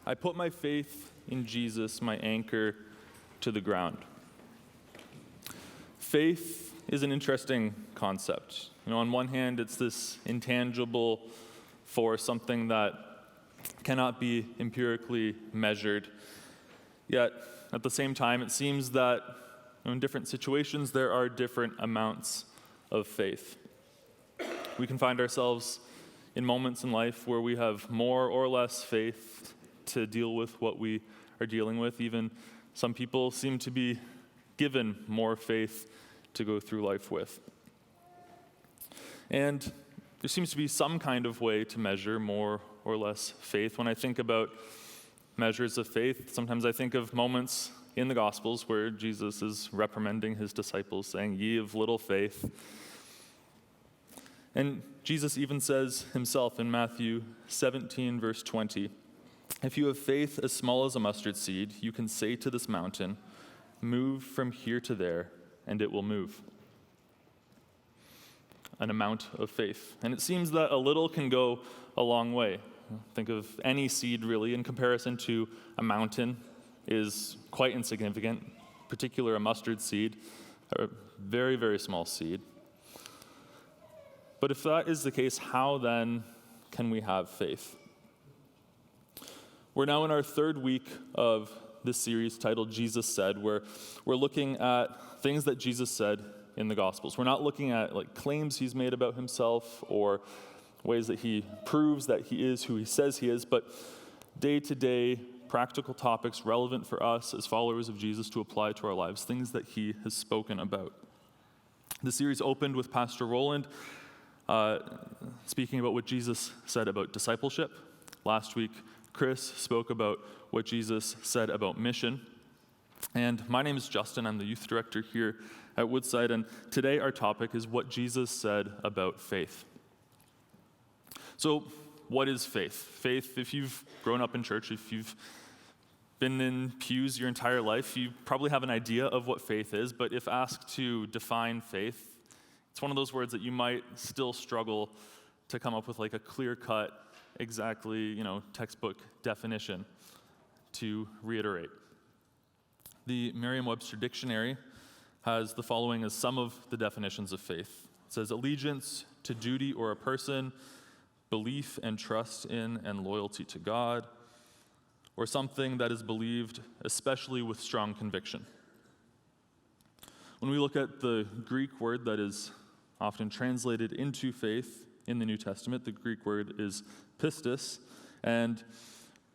I put my faith in Jesus, my anchor to the ground. Faith is an interesting concept. On one hand, it's this intangible force, something that cannot be empirically measured. Yet, at the same time, it seems that in different situations, there are different amounts of faith. We can find ourselves in moments in life where we have more or less faith to deal with what we are dealing with. Even some people seem to be given more faith to go through life with. And there seems to be some kind of way to measure more or less faith. When I think about measures of faith, sometimes I think of moments in the Gospels where Jesus is reprimanding his disciples, saying, "Ye of little faith." And Jesus even says himself in Matthew 17, verse 20, "If you have faith as small as a mustard seed, you can say to this mountain, 'Move from here to there,' and it will move." An amount of faith. And it seems that a little can go a long way. Think of any seed, really, in comparison to a mountain is quite insignificant, particularly a mustard seed, a very, very small seed. But if that is the case, how then can we have faith? We're now in our third week of this series titled Jesus Said, where we're looking at things that Jesus said in the Gospels. We're not looking at claims he's made about himself or ways that he proves that he is who he says he is, but day-to-day practical topics relevant for us as followers of Jesus to apply to our lives, things that he has spoken about. The series opened with Pastor Roland speaking about what Jesus said about discipleship. Last week, Chris spoke about what Jesus said about mission. And my name is Justin. I'm the youth director here at Woodside. And today our topic is what Jesus said about faith. So what is faith? Faith, if you've grown up in church, if you've been in pews your entire life, you probably have an idea of what faith is. But if asked to define faith, it's one of those words that you might still struggle to come up with a clear-cut, exactly, textbook definition to reiterate. The Merriam-Webster Dictionary has the following as some of the definitions of faith. It says, allegiance to duty or a person, belief and trust in and loyalty to God, or something that is believed, especially with strong conviction. When we look at the Greek word that is often translated into faith in the New Testament, the Greek word is pistis, and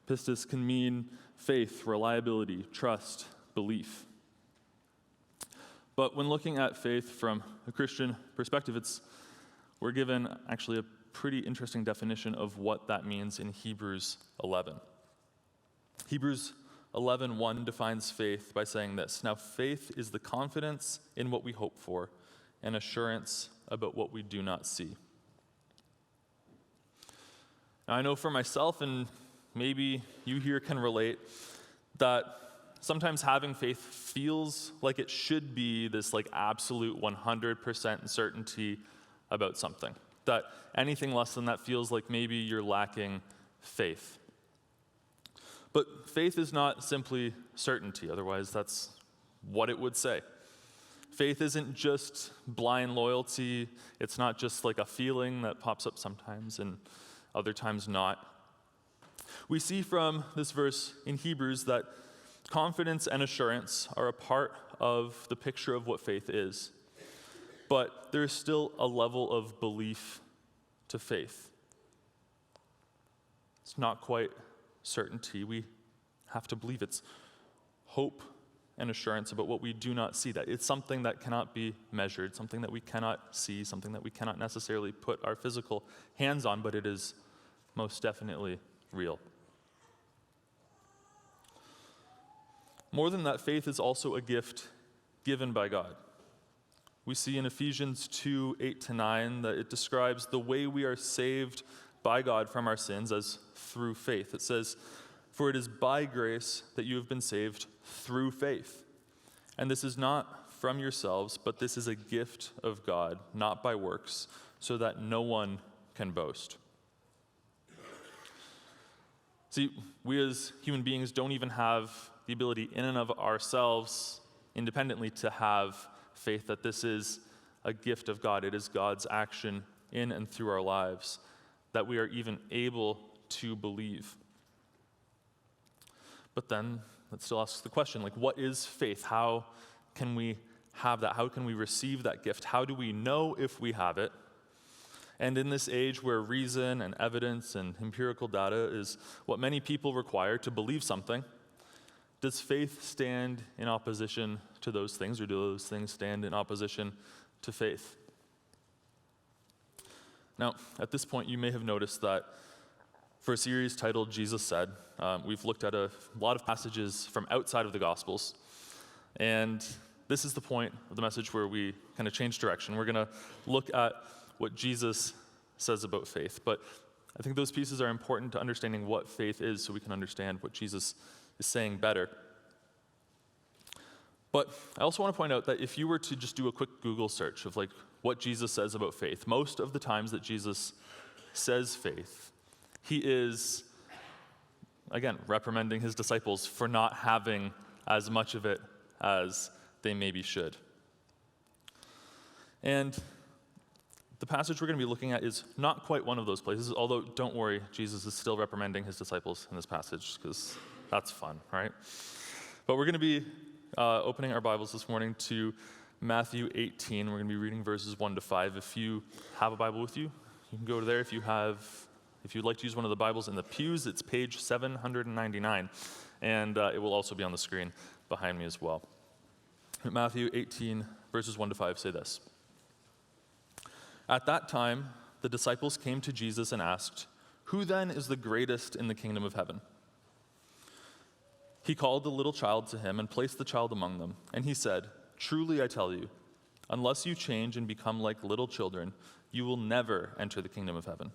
pistis can mean faith, reliability, trust, belief. But when looking at faith from a Christian perspective, we're given actually a pretty interesting definition of what that means in Hebrews 11. Hebrews 11:1 defines faith by saying this: "Now faith is the confidence in what we hope for, and assurance about what we do not see." Now, I know for myself, and maybe you here can relate, that sometimes having faith feels like it should be this absolute 100% certainty about something. That anything less than that feels like maybe you're lacking faith. But faith is not simply certainty, otherwise that's what it would say. Faith isn't just blind loyalty. It's not just a feeling that pops up sometimes and other times not. We see from this verse in Hebrews that confidence and assurance are a part of the picture of what faith is. But there's still a level of belief to faith. It's not quite certainty. We have to believe. It's hope and assurance about what we do not see. That it's something that cannot be measured, something that we cannot see, something that we cannot necessarily put our physical hands on, but it is most definitely real. More than that, faith is also a gift given by God. We see in Ephesians 2:8-9 that it describes the way we are saved by God from our sins as through faith. It says, "For it is by grace that you have been saved through faith. And this is not from yourselves, but this is a gift of God, not by works, so that no one can boast." See, we as human beings don't even have the ability in and of ourselves independently to have faith that this is a gift of God. It is God's action in and through our lives that we are even able to believe. But then that still asks the question, like, what is faith? How can we have that? How can we receive that gift? How do we know if we have it? And in this age where reason and evidence and empirical data is what many people require to believe something, does faith stand in opposition to those things, or do those things stand in opposition to faith? Now, at this point, you may have noticed that for a series titled Jesus Said, we've looked at a lot of passages from outside of the Gospels, and this is the point of the message where we kind of change direction. We're going to look at what Jesus says about faith, but I think those pieces are important to understanding what faith is so we can understand what Jesus is saying better. But I also want to point out that if you were to just do a quick Google search of like what Jesus says about faith, most of the times that Jesus says faith, he is, again, reprimanding his disciples for not having as much of it as they maybe should. And the passage we're going to be looking at is not quite one of those places, although don't worry, Jesus is still reprimanding his disciples in this passage because that's fun, right? But we're going to be opening our Bibles this morning to Matthew 18. We're going to be reading verses 1 to 5. If you have a Bible with you, you can go to there. If you'd like to use one of the Bibles in the pews, it's page 799, and it will also be on the screen behind me as well. Matthew 18, verses 1 to 5 say this. At that time, the disciples came to Jesus and asked, "Who then is the greatest in the kingdom of heaven?" He called the little child to him and placed the child among them, and he said, "Truly I tell you, unless you change and become like little children, you will never enter the kingdom of heaven.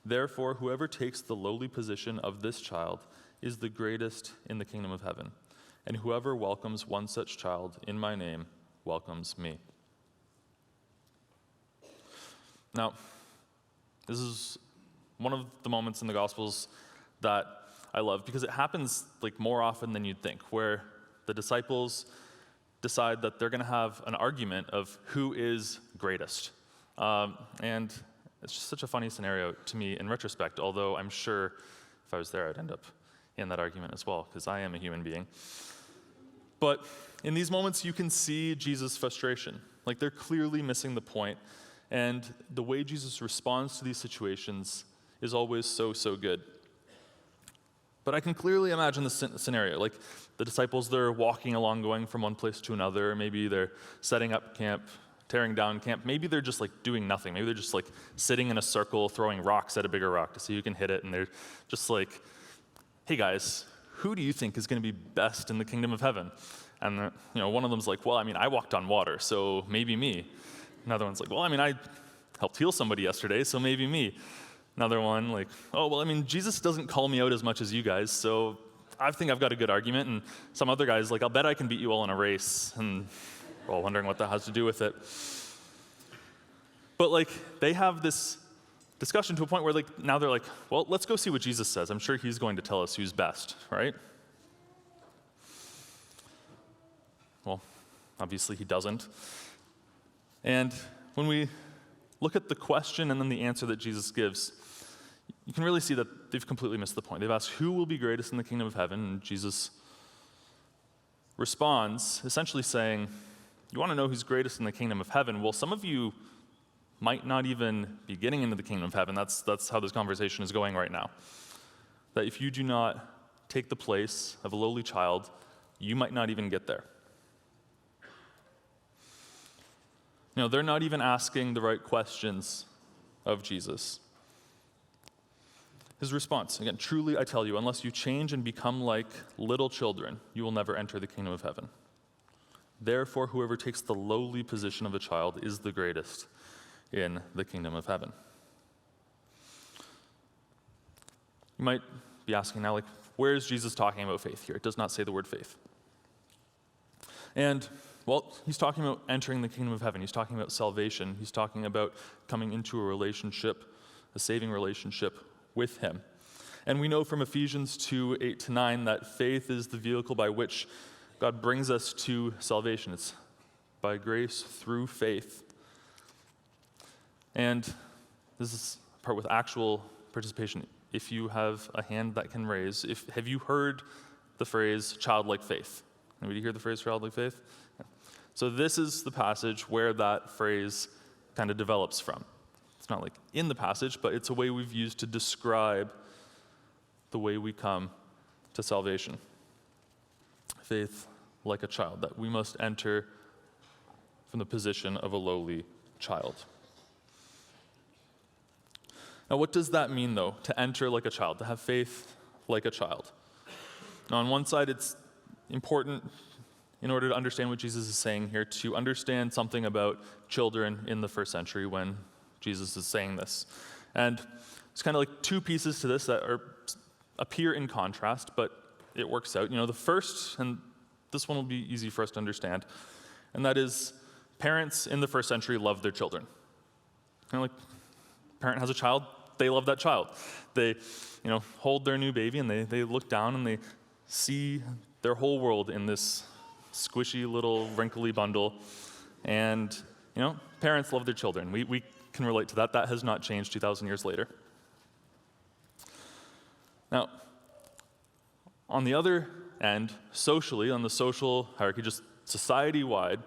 Therefore, whoever takes the lowly position of this child is the greatest in the kingdom of heaven, and whoever welcomes one such child in my name welcomes me." Now, this is one of the moments in the Gospels that I love because it happens like more often than you'd think, where the disciples decide that they're going to have an argument of who is greatest. And it's just such a funny scenario to me in retrospect, although I'm sure if I was there, I'd end up in that argument as well, because I am a human being. But in these moments, you can see Jesus' frustration. Like, they're clearly missing the point, and the way Jesus responds to these situations is always so good. But I can clearly imagine the scenario. Like, the disciples, they're walking along, going from one place to another. Maybe they're setting up camp, tearing down camp. Maybe they're just like doing nothing. Maybe they're just like sitting in a circle, throwing rocks at a bigger rock to see who can hit it. And they're just like, "Hey guys, who do you think is going to be best in the kingdom of heaven?" And one of them's like, "Well, I walked on water, so maybe me." Another one's like, "Well, I helped heal somebody yesterday, so maybe me." Another one like, "Oh, well, Jesus doesn't call me out as much as you guys, so I think I've got a good argument." And some other guy's like, "I'll bet I can beat you all in a race." And we're all wondering what that has to do with it. But they have this discussion to a point where now they're like, "Well, let's go see what Jesus says. I'm sure he's going to tell us who's best," right? Well, obviously he doesn't. And when we look at the question and then the answer that Jesus gives, you can really see that they've completely missed the point. They've asked, who will be greatest in the kingdom of heaven? And Jesus responds, essentially saying, you want to know who's greatest in the kingdom of heaven? Well, some of you might not even be getting into the kingdom of heaven. That's how this conversation is going right now. That if you do not take the place of a lowly child, you might not even get there. They're not even asking the right questions of Jesus. His response, again, "Truly I tell you, unless you change and become like little children, you will never enter the kingdom of heaven. Therefore, whoever takes the lowly position of a child is the greatest in the kingdom of heaven." You might be asking now, where is Jesus talking about faith here? It does not say the word faith. And well, he's talking about entering the kingdom of heaven. He's talking about salvation. He's talking about coming into a relationship, a saving relationship with him. And we know from Ephesians 2, 8-9 that faith is the vehicle by which God brings us to salvation. It's by grace through faith. And this is a part with actual participation. If you have a hand that can raise, have you heard the phrase childlike faith? Anybody hear the phrase childlike faith? So this is the passage where that phrase kind of develops from. It's not like in the passage, but it's a way we've used to describe the way we come to salvation. Faith like a child, that we must enter from the position of a lowly child. Now, what does that mean, though, to enter like a child, to have faith like a child? Now, on one side, it's important, in order to understand what Jesus is saying here, to understand something about children in the first century when Jesus is saying this. And it's kind of like two pieces to this that appear in contrast, but it works out. The first, and this one will be easy for us to understand, and that is parents in the first century love their children. Kind of like parent has a child, they love that child. They, hold their new baby and they look down and they see their whole world in this squishy little wrinkly bundle. And, parents love their children. We can relate to that. That has not changed 2,000 years later. Now, on the other end, socially, on the social hierarchy, just society-wide,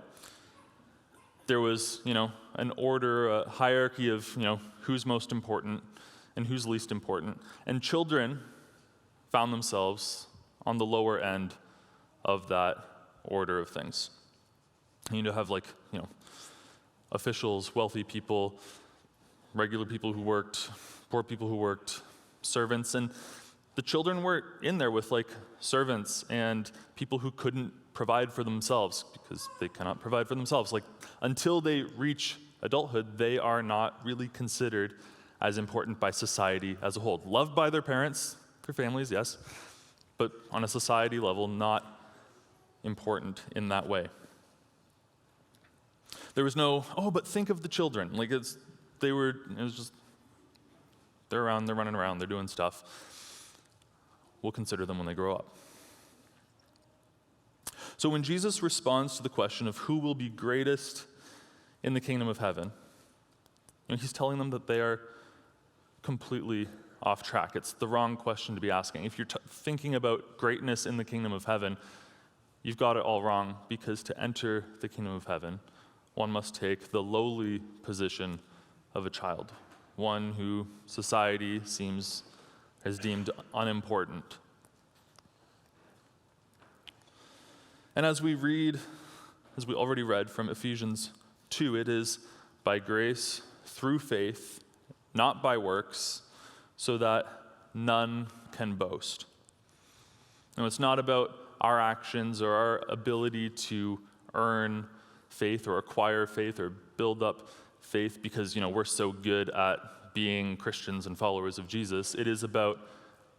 there was, an order, a hierarchy of, who's most important and who's least important. And children found themselves on the lower end of that order of things. You have officials, wealthy people, regular people who worked, poor people who worked, servants, and the children were in there with servants and people who couldn't provide for themselves because they cannot provide for themselves. Until they reach adulthood, they are not really considered as important by society as a whole. Loved by their parents, their families, yes, but on a society level, not important in that way. There was no, but think of the children. They're around, they're running around, they're doing stuff. We'll consider them when they grow up. So when Jesus responds to the question of who will be greatest in the kingdom of heaven, he's telling them that they are completely off track. It's the wrong question to be asking. If you're thinking about greatness in the kingdom of heaven, you've got it all wrong, because to enter the kingdom of heaven, one must take the lowly position of a child, one who society has deemed unimportant. And as we already read from Ephesians 2, it is by grace through faith, not by works, so that none can boast. Now, it's not about our actions or our ability to earn faith or acquire faith or build up faith because, we're so good at being Christians and followers of Jesus. It is about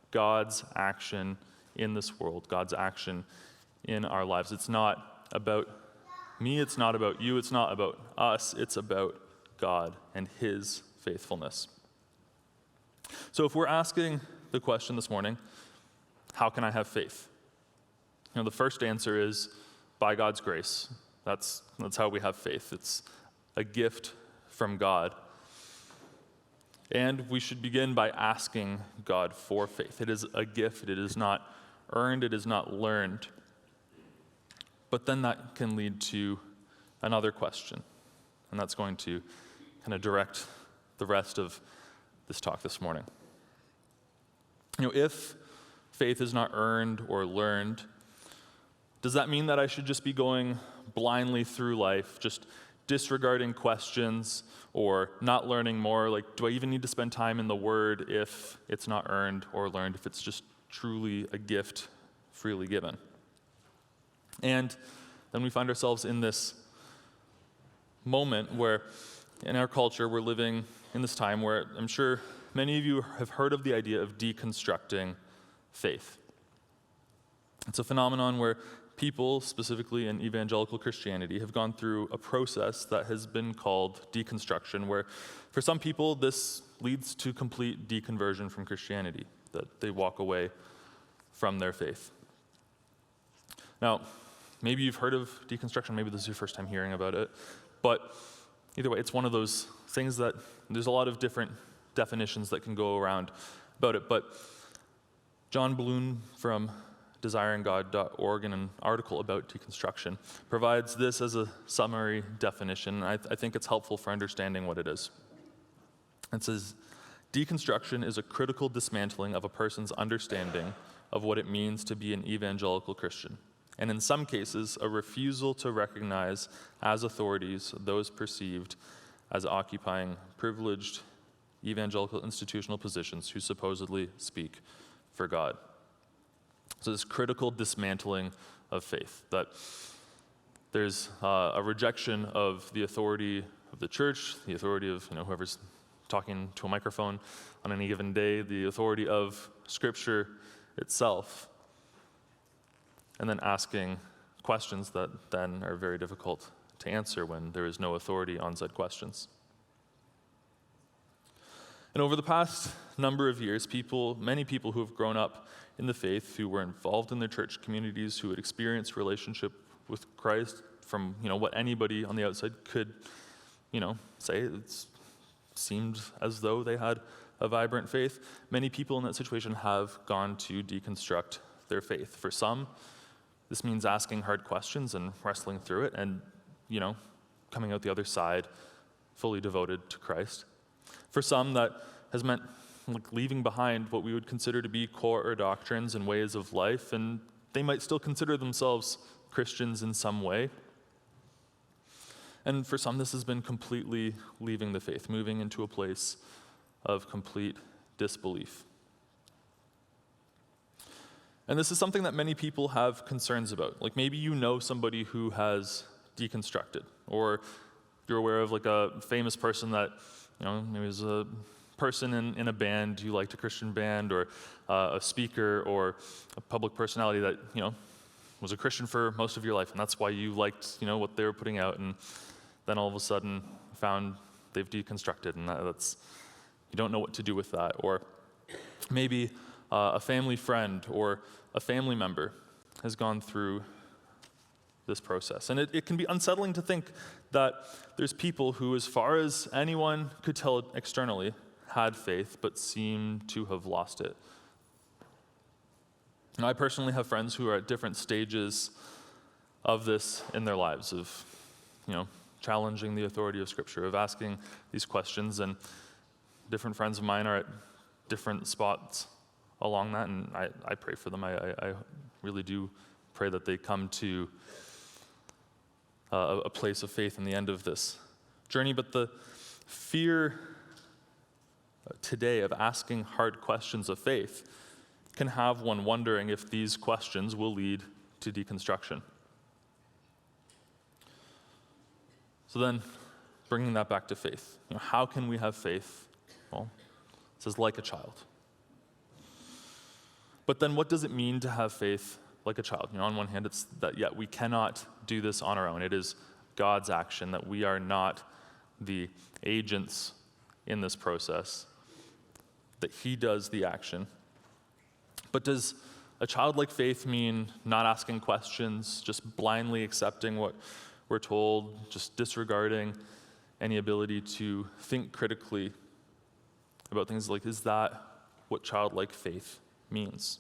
God's action in this world, God's action in our lives. It's not about me, it's not about you, it's not about us, it's about God and his faithfulness. So if we're asking the question this morning, how can I have faith? The first answer is by God's grace. That's how we have faith. It's a gift from God. And we should begin by asking God for faith. It is a gift. It is not earned. It is not learned. But then that can lead to another question, and that's going to kind of direct the rest of this talk this morning. If faith is not earned or learned, does that mean that I should just be going blindly through life, just disregarding questions or not learning more? Do I even need to spend time in the Word if it's not earned or learned, if it's just truly a gift freely given? And then we find ourselves in this moment where, in our culture, we're living in this time where I'm sure many of you have heard of the idea of deconstructing faith. It's a phenomenon where people, specifically in evangelical Christianity, have gone through a process that has been called deconstruction, where for some people this leads to complete deconversion from Christianity. that they walk away from their faith. Now, maybe you've heard of deconstruction, maybe this is your first time hearing about it, but either way, it's one of those things that there's a lot of different definitions that can go around about it, but John Bloom from desiringgod.org in an article about deconstruction provides this as a summary definition. I think it's helpful for understanding what it is. It says, deconstruction is a critical dismantling of a person's understanding of what it means to be an evangelical Christian, and in some cases, a refusal to recognize as authorities those perceived as occupying privileged evangelical institutional positions who supposedly speak for God. So this critical dismantling of faith, that there's a rejection of the authority of the church, the authority of whoever's talking to a microphone on any given day, the authority of Scripture itself, and then asking questions that then are very difficult to answer when there is no authority on said questions. And over the past number of years, many people who have grown up in the faith, who were involved in their church communities, who had experienced relationship with Christ from what anybody on the outside could say, it seemed as though they had a vibrant faith. Many people in that situation have gone to deconstruct their faith. For some, this means asking hard questions and wrestling through it and coming out the other side fully devoted to Christ. For some, that has meant leaving behind what we would consider to be core doctrines and ways of life, and they might still consider themselves Christians in some way. And for some, this has been completely leaving the faith, moving into a place of complete disbelief. And this is something that many people have concerns about. Like maybe you know somebody who has deconstructed, or you're aware of a famous person that maybe is a person in a band, you liked a Christian band, or a speaker, or a public personality that was a Christian for most of your life, and that's why you liked what they were putting out, and then all of a sudden found they've deconstructed, and that's you don't know what to do with that. Or maybe a family friend or a family member has gone through this process. And it can be unsettling to think that there's people who, as far as anyone could tell externally, had faith but seem to have lost it. And I personally have friends who are at different stages of this in their lives, of challenging the authority of Scripture, of asking these questions, and different friends of mine are at different spots along that, and I pray for them. I really do pray that they come to a place of faith in the end of this journey. But the fear today of asking hard questions of faith can have one wondering if these questions will lead to deconstruction. So then, bringing that back to faith, how can we have faith? Well, it says like a child. But then what does it mean to have faith like a child? On one hand, it's that, we cannot do this on our own. It is God's action, that we are not the agents in this process, that He does the action. But does a childlike faith mean not asking questions, just blindly accepting what we're told, just disregarding any ability to think critically about things? Is that what childlike faith means?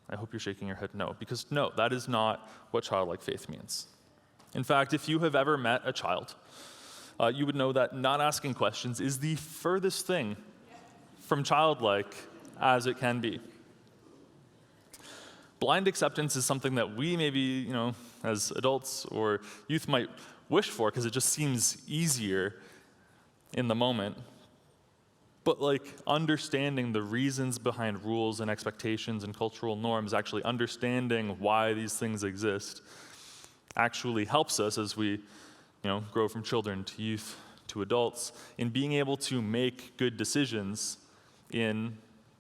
I hope you're shaking your head no, because no, that is not what childlike faith means. In fact, if you have ever met a child, you would know that not asking questions is the furthest thing from childlike as it can be. Blind acceptance is something that we maybe, as adults or youth might wish for because it just seems easier in the moment. But understanding the reasons behind rules and expectations and cultural norms, actually understanding why these things exist, actually helps us as we grow from children to youth to adults in being able to make good decisions in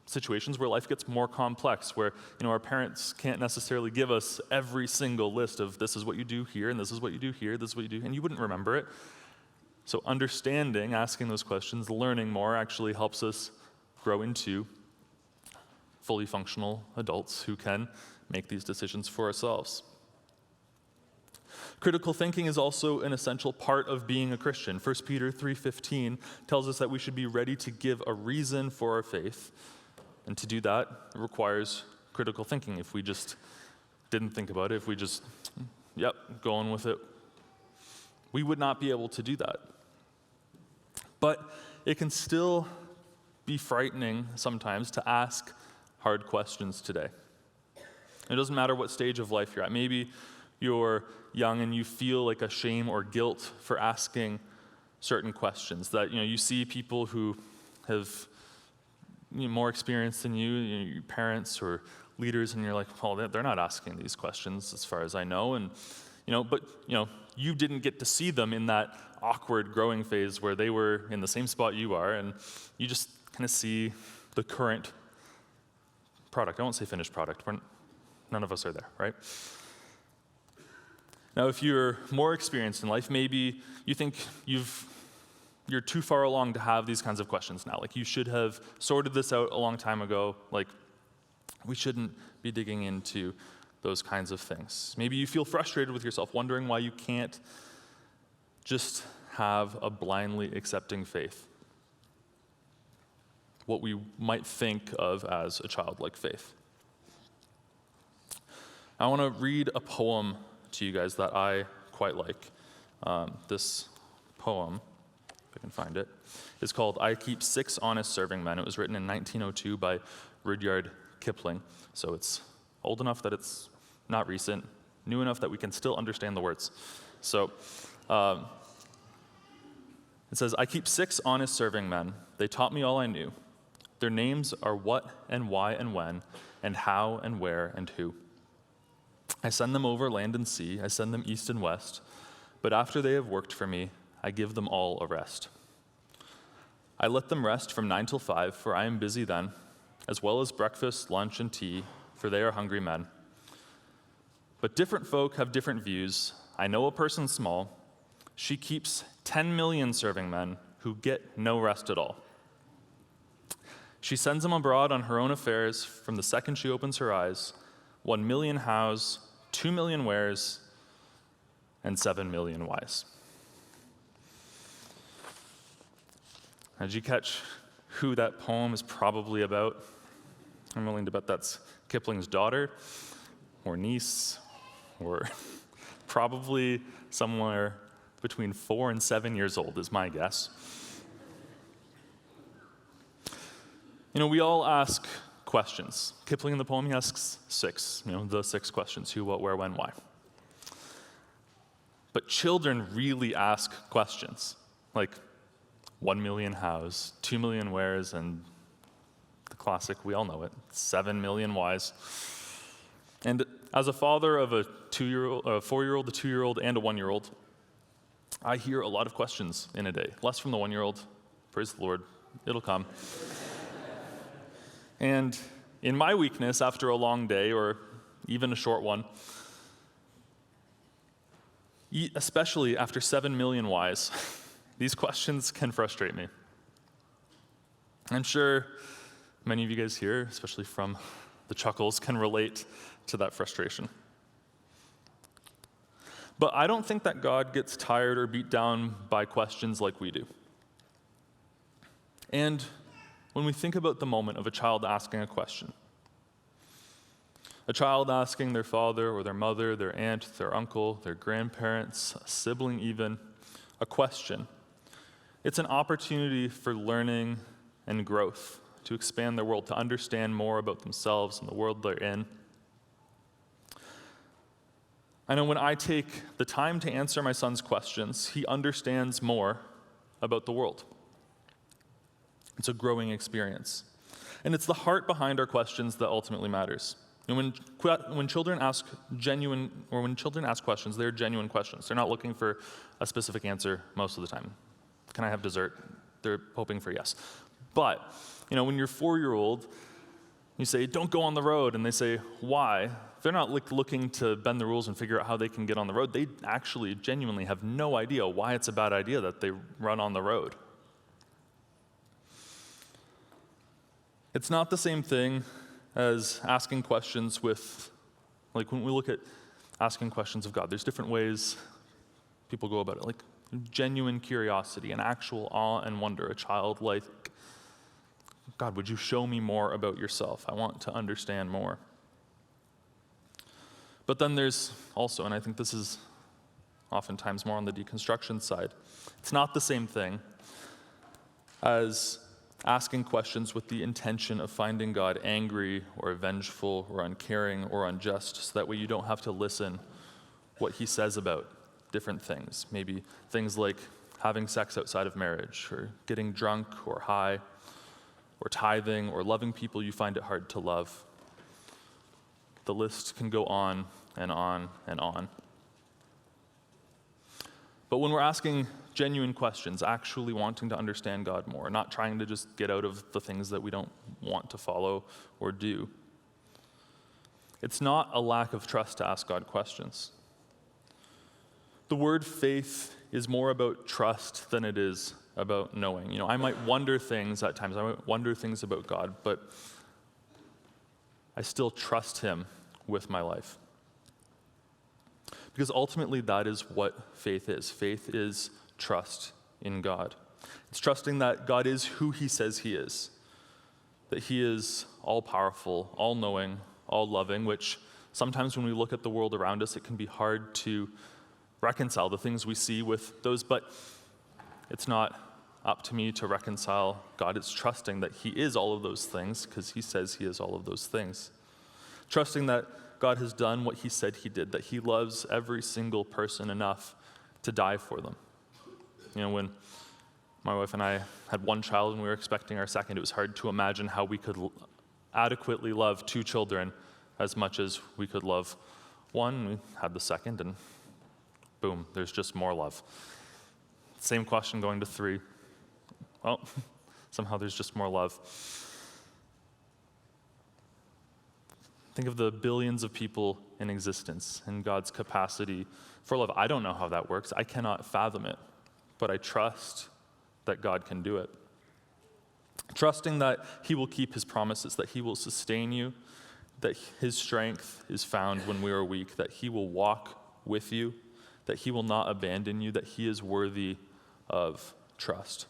situations where life gets more complex, where our parents can't necessarily give us every single list of this is what you do here, and this is what you do here, this is what you do, and you wouldn't remember it. So understanding, asking those questions, learning more actually helps us grow into fully functional adults who can make these decisions for ourselves. Critical thinking is also an essential part of being a Christian. 1 Peter 3:15 tells us that we should be ready to give a reason for our faith. And to do that, it requires critical thinking. If we just didn't think about it, if we just, go on with it, we would not be able to do that. But it can still be frightening sometimes to ask hard questions today. It doesn't matter what stage of life you're at. Maybe you're young and you feel like a shame or guilt for asking certain questions. That you see people who have more experience than you, your parents or leaders, and you're like, well, they're not asking these questions as far as I know. And but you didn't get to see them in that awkward growing phase where they were in the same spot you are, and you just kind of see the current product. I won't say finished product. None of us are there, right? Now, if you're more experienced in life, maybe you think you're too far along to have these kinds of questions now. Like, you should have sorted this out a long time ago. Like, we shouldn't be digging into those kinds of things. Maybe you feel frustrated with yourself, wondering why you can't just have a blindly accepting faith, what we might think of as a childlike faith. I want to read a poem to you guys that I quite like. This poem, if I can find it, is called "I Keep 6 Honest Serving Men." It was written in 1902 by Rudyard Kipling, so it's old enough that it's not recent, new enough that we can still understand the words. So it says, "I keep 6 honest serving men. They taught me all I knew. Their names are what and why and when, and how and where and who. I send them over land and sea, I send them east and west, but after they have worked for me, I give them all a rest. I let them rest from 9 till 5, for I am busy then, as well as breakfast, lunch, and tea, for they are hungry men. But different folk have different views. I know a person small. She keeps 10 million serving men who get no rest at all. She sends them abroad on her own affairs from the second she opens her eyes. 1 million hows, 2 million wares, and 7 million whys." Now, did you catch who that poem is probably about? I'm willing to bet that's Kipling's daughter, or niece, or probably somewhere between 4 and 7 years old is my guess. We all ask questions. Kipling in the poem, he asks 6, the 6 questions: who, what, where, when, why. But children really ask questions, like 1 million hows, 2 million wheres, and the classic, we all know it, 7 million whys. And as a father of a 2-year-old, a 4-year-old, a 2-year-old, and a 1-year-old, I hear a lot of questions in a day. Less from the 1-year-old, praise the Lord, it'll come. And in my weakness, after a long day, or even a short one, especially after 7 million whys, these questions can frustrate me. I'm sure many of you guys here, especially from the chuckles, can relate to that frustration. But I don't think that God gets tired or beat down by questions like we do. And when we think about the moment of a child asking a question, a child asking their father or their mother, their aunt, their uncle, their grandparents, a sibling even, a question, it's an opportunity for learning and growth, to expand their world, to understand more about themselves and the world they're in. I know when I take the time to answer my son's questions, he understands more about the world. It's a growing experience. And it's the heart behind our questions that ultimately matters. And when children ask questions, they're genuine questions. They're not looking for a specific answer most of the time. Can I have dessert? They're hoping for yes. But, when you're 4-year-old, you say, don't go on the road, and they say, why? They're not looking to bend the rules and figure out how they can get on the road. They actually genuinely have no idea why it's a bad idea that they run on the road. It's not the same thing as asking questions with, like when we look at asking questions of God, there's different ways people go about it, like genuine curiosity, an actual awe and wonder, a childlike, God, would you show me more about yourself? I want to understand more. But then there's also, and I think this is oftentimes more on the deconstruction side, it's not the same thing as asking questions with the intention of finding God angry or vengeful or uncaring or unjust, so that way you don't have to listen what he says about different things. Maybe things like having sex outside of marriage, or getting drunk or high, or tithing, or loving people you find it hard to love. The list can go on and on and on. But when we're asking genuine questions, actually wanting to understand God more, not trying to just get out of the things that we don't want to follow or do, it's not a lack of trust to ask God questions. The word faith is more about trust than it is about knowing. I might wonder things at times. I might wonder things about God, but I still trust him with my life. Because ultimately that is what faith is. Faith is trust in God. It's trusting that God is who he says he is, that he is all-powerful, all-knowing, all-loving, which sometimes when we look at the world around us, it can be hard to reconcile the things we see with those, but it's not up to me to reconcile God. It's trusting that he is all of those things because he says he is all of those things. Trusting that God has done what he said he did, that he loves every single person enough to die for them. When my wife and I had one child and we were expecting our second, it was hard to imagine how we could adequately love two children as much as we could love one. We had the second, and boom, there's just more love. Same question going to 3. Well, somehow there's just more love. Think of the billions of people in existence and God's capacity for love. I don't know how that works. I cannot fathom it, but I trust that God can do it. Trusting that he will keep his promises, that he will sustain you, that his strength is found when we are weak, that he will walk with you, that he will not abandon you, that he is worthy of trust.